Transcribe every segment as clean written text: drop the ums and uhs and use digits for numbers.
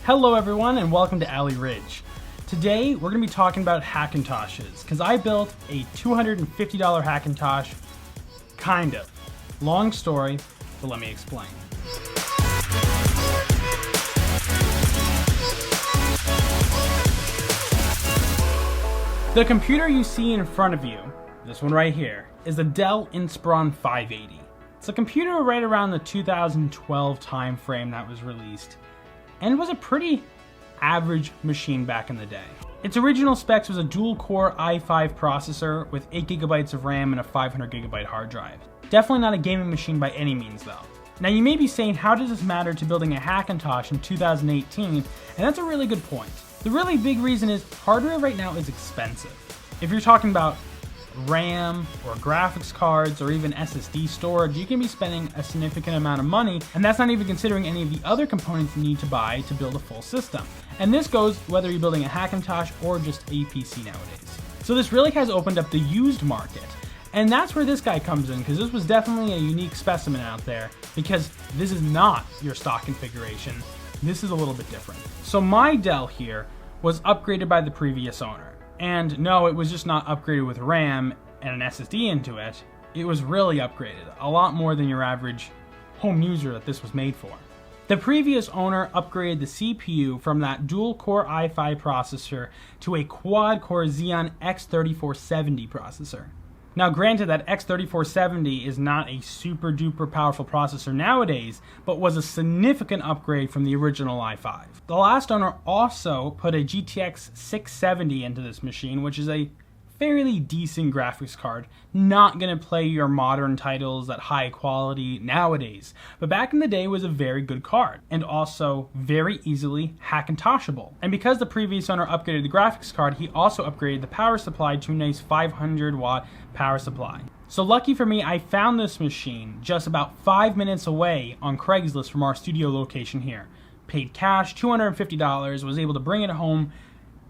Hello everyone and welcome to Alley Ridge. Today we're going to be talking about Hackintoshes because I built a $250 Hackintosh, kind of. Long story, but let me explain. The computer you see in front of you, this one right here, is the Dell Inspiron 580. It's a computer right around the 2012 time frame that was released, and was a pretty average machine back in the day. Its original specs was a dual-core i5 processor with 8GB of RAM and a 500GB hard drive. Definitely not a gaming machine by any means though. Now you may be saying, how does this matter to building a Hackintosh in 2018? And that's a really good point. The really big reason is hardware right now is expensive. If you're talking about RAM or graphics cards or even SSD storage, you can be spending a significant amount of money, and that's not even considering any of the other components you need to buy to build a full system. And this goes whether you're building a Hackintosh or just a PC nowadays. So this really has opened up the used market. And that's where this guy comes in, because this was definitely a unique specimen out there, because this is not your stock configuration. This is a little bit different. So my Dell here was upgraded by the previous owner. And no, it was just not upgraded with RAM and an SSD into it. It was really upgraded, a lot more than your average home user that this was made for. The previous owner upgraded the CPU from that dual-core i5 processor to a quad-core Xeon X3470 processor. Now granted, that X3470 is not a super duper powerful processor nowadays, but was a significant upgrade from the original i5. The last owner also put a GTX 670 into this machine, which is a fairly decent graphics card. Not gonna play your modern titles at high quality nowadays, but back in the day was a very good card, and also very easily Hackintoshable. And because the previous owner upgraded the graphics card, he also upgraded the power supply to a nice 500 watt power supply. So lucky for me, I found this machine just about 5 minutes away on Craigslist from our studio location here. Paid cash, $250, was able to bring it home,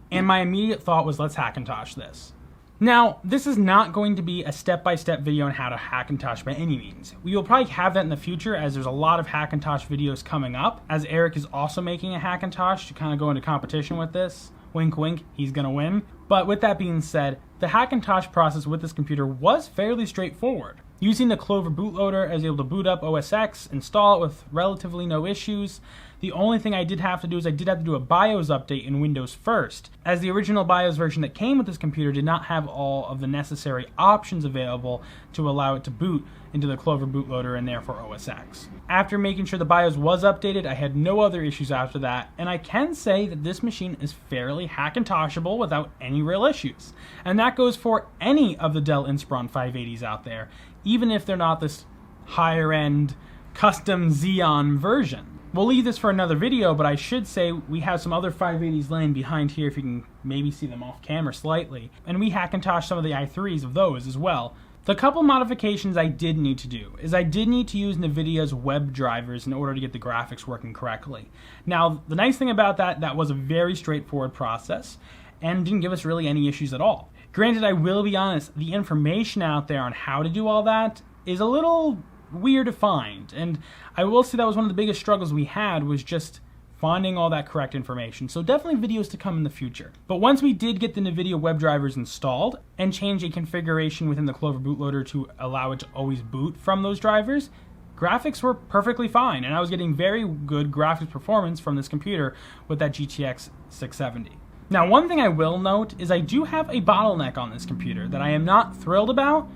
and my immediate thought was, let's Hackintosh this. Now, this is not going to be a step-by-step video on how to Hackintosh by any means. We will probably have that in the future, as there's a lot of Hackintosh videos coming up, as Eric is also making a Hackintosh to kind of go into competition with this. Wink wink, he's gonna win. But with that being said, the Hackintosh process with this computer was fairly straightforward. Using the Clover bootloader, I was able to boot up OS X, install it with relatively no issues. The only thing I did have to do is I did have to do a BIOS update in Windows first, as the original BIOS version that came with this computer did not have all of the necessary options available to allow it to boot into the Clover bootloader and therefore OS X. After making sure the BIOS was updated, I had no other issues after that, and I can say that this machine is fairly Hackintoshable without any real issues. And that goes for any of the Dell Inspiron 580s out there, even if they're not this higher end custom Xeon version. We'll leave this for another video, but I should say we have some other 580s laying behind here, if you can maybe see them off camera slightly. And we Hackintosh some of the i3s of those as well. The couple modifications I did need to do is I did need to use NVIDIA's web drivers in order to get the graphics working correctly. Now, the nice thing about that was a very straightforward process and didn't give us really any issues at all. Granted, I will be honest, the information out there on how to do all that is a little weird to find, and I will say that was one of the biggest struggles we had, was just finding all that correct information. So definitely videos to come in the future. But once we did get the NVIDIA web drivers installed and change a configuration within the Clover bootloader to allow it to always boot from those drivers, graphics were perfectly fine, and I was getting very good graphics performance from this computer with that GTX 670. Now, one thing I will note is I do have a bottleneck on this computer that I am not thrilled about,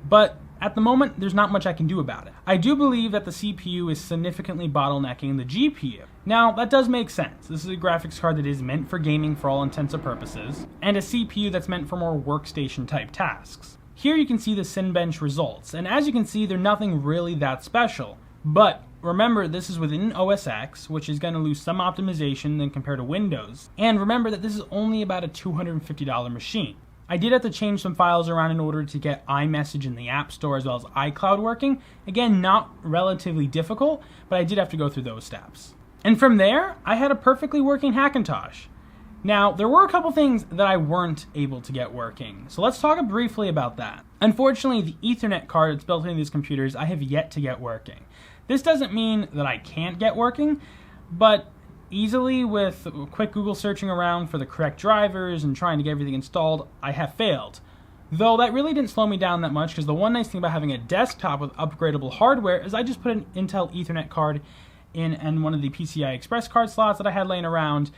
but at the moment, there's not much I can do about it. I do believe that the CPU is significantly bottlenecking the GPU. Now, that does make sense. This is a graphics card that is meant for gaming for all intents and purposes, and a CPU that's meant for more workstation type tasks. Here you can see the Cinebench results, and as you can see, they're nothing really that special. But remember, this is within OS X, which is going to lose some optimization than compared to Windows. And remember that this is only about a $250 machine. I did have to change some files around in order to get iMessage in the App Store as well as iCloud working. Again, not relatively difficult, but I did have to go through those steps. And from there, I had a perfectly working Hackintosh. Now, there were a couple things that I weren't able to get working, so let's talk briefly about that. Unfortunately, the Ethernet card that's built into these computers I have yet to get working. This doesn't mean that I can't get working, but easily with quick Google searching around for the correct drivers and trying to get everything installed, I have failed. Though that really didn't slow me down that much, because the one nice thing about having a desktop with upgradable hardware is I just put an Intel Ethernet card in and one of the PCI Express card slots that I had laying around,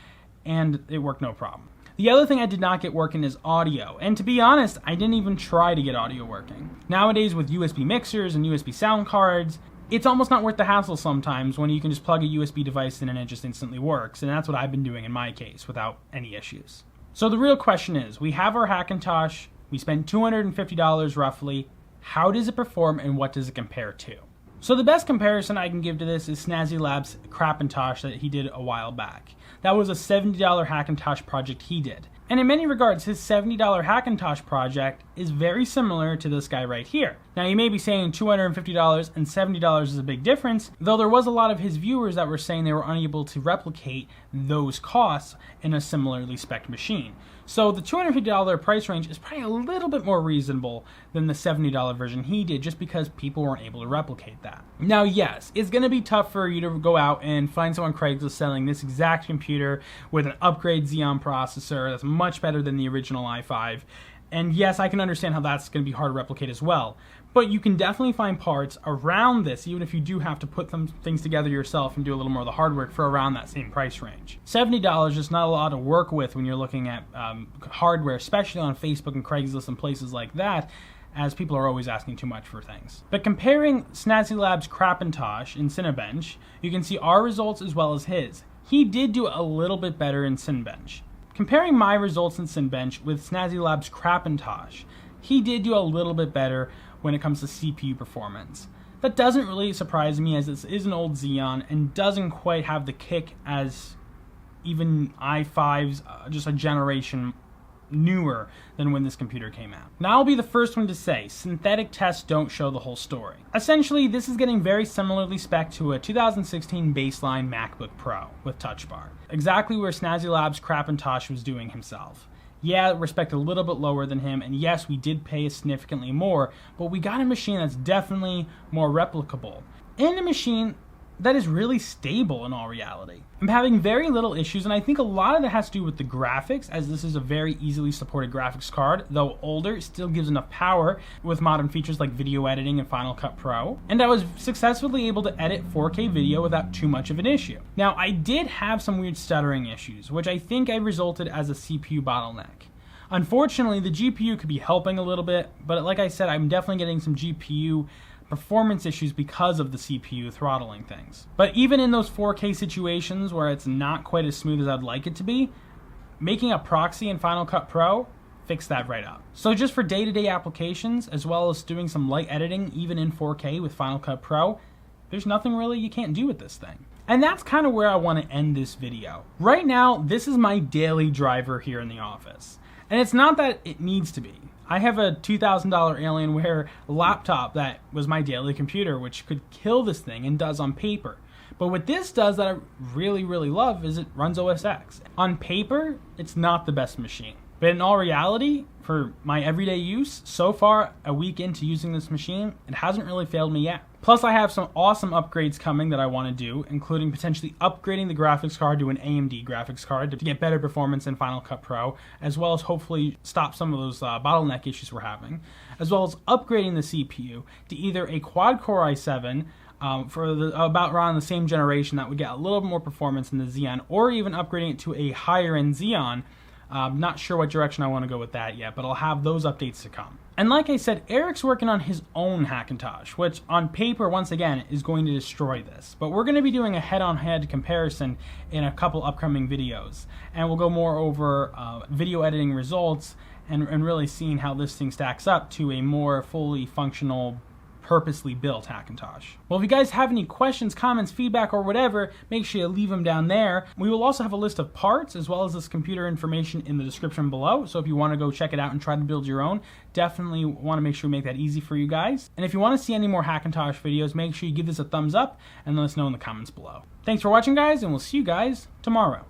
and it worked no problem. The other thing I did not get working is audio, and to be honest, I didn't even try to get audio working. Nowadays with USB mixers and USB sound cards, it's almost not worth the hassle sometimes when you can just plug a USB device in and it just instantly works, and that's what I've been doing in my case without any issues. So the real question is, we have our Hackintosh, we spent $250 roughly. How does it perform and what does it compare to? So the best comparison I can give to this is Snazzy Labs' Craigslist that he did a while back. That was a $70 Hackintosh project he did. And in many regards, his $70 Hackintosh project is very similar to this guy right here. Now you may be saying $250 and $70 is a big difference, though there was a lot of his viewers that were saying they were unable to replicate those costs in a similarly spec'd machine. So the $250 price range is probably a little bit more reasonable than the $70 version he did, just because people weren't able to replicate that. Now yes, it's going to be tough for you to go out and find someone on Craigslist selling this exact computer with an upgrade Xeon processor that's much better than the original i5. And yes, I can understand how that's going to be hard to replicate as well. But you can definitely find parts around this, even if you do have to put some things together yourself and do a little more of the hard work for around that same price range. $70 is not a lot to work with when you're looking at hardware, especially on Facebook and Craigslist and places like that, as people are always asking too much for things. But comparing Snazzy Labs' Craigslist in Cinebench, you can see our results as well as his. He did do a little bit better in Cinebench. Comparing my results in Cinebench with Snazzy Labs' Craigslist, he did do a little bit better when it comes to CPU performance. That doesn't really surprise me, as this is an old Xeon and doesn't quite have the kick as even i5's just a generation newer than when this computer came out. Now I'll be the first one to say, synthetic tests don't show the whole story. Essentially, this is getting very similarly spec'd to a 2016 baseline MacBook Pro with Touch Bar. Exactly where Snazzy Labs' Craigslist was doing himself. Yeah, respect a little bit lower than him, and yes, we did pay significantly more, but we got a machine that's definitely more replicable, and a machine that is really stable in all reality. I'm having very little issues, and I think a lot of that has to do with the graphics, as this is a very easily supported graphics card. Though older, it still gives enough power with modern features like video editing and Final Cut Pro. And I was successfully able to edit 4K video without too much of an issue. Now, I did have some weird stuttering issues, which I think resulted as a CPU bottleneck. Unfortunately, the GPU could be helping a little bit, but like I said, I'm definitely getting some GPU performance issues because of the CPU throttling things. But even in those 4K situations where it's not quite as smooth as I'd like it to be, making a proxy in Final Cut Pro fixed that right up. So just for day-to-day applications, as well as doing some light editing even in 4K with Final Cut Pro, there's nothing really you can't do with this thing. And that's kind of where I want to end this video. Right now, this is my daily driver here in the office. And it's not that it needs to be. I have a $2,000 Alienware laptop that was my daily computer, which could kill this thing and does on paper. But what this does that I really, really love is it runs OS X. On paper, it's not the best machine. But in all reality, for my everyday use, so far, a week into using this machine, it hasn't really failed me yet. Plus, I have some awesome upgrades coming that I want to do, including potentially upgrading the graphics card to an AMD graphics card to get better performance in Final Cut Pro, as well as hopefully stop some of those bottleneck issues we're having, as well as upgrading the CPU to either a quad-core i7 for about around the same generation that would get a little bit more performance than the Xeon, or even upgrading it to a higher-end Xeon. Not sure what direction I want to go with that yet, but I'll have those updates to come. And like I said, Eric's working on his own Hackintosh, which on paper, once again, is going to destroy this. But we're going to be doing a head-on-head comparison in a couple upcoming videos. And we'll go more over video editing results and really seeing how this thing stacks up to a more fully functional, purposely built Hackintosh. Well, if you guys have any questions, comments, feedback, or whatever, make sure you leave them down there. We will also have a list of parts as well as this computer information in the description below. So if you want to go check it out and try to build your own, definitely want to make sure we make that easy for you guys. And if you want to see any more Hackintosh videos, make sure you give this a thumbs up and let us know in the comments below. Thanks for watching, guys, and we'll see you guys tomorrow.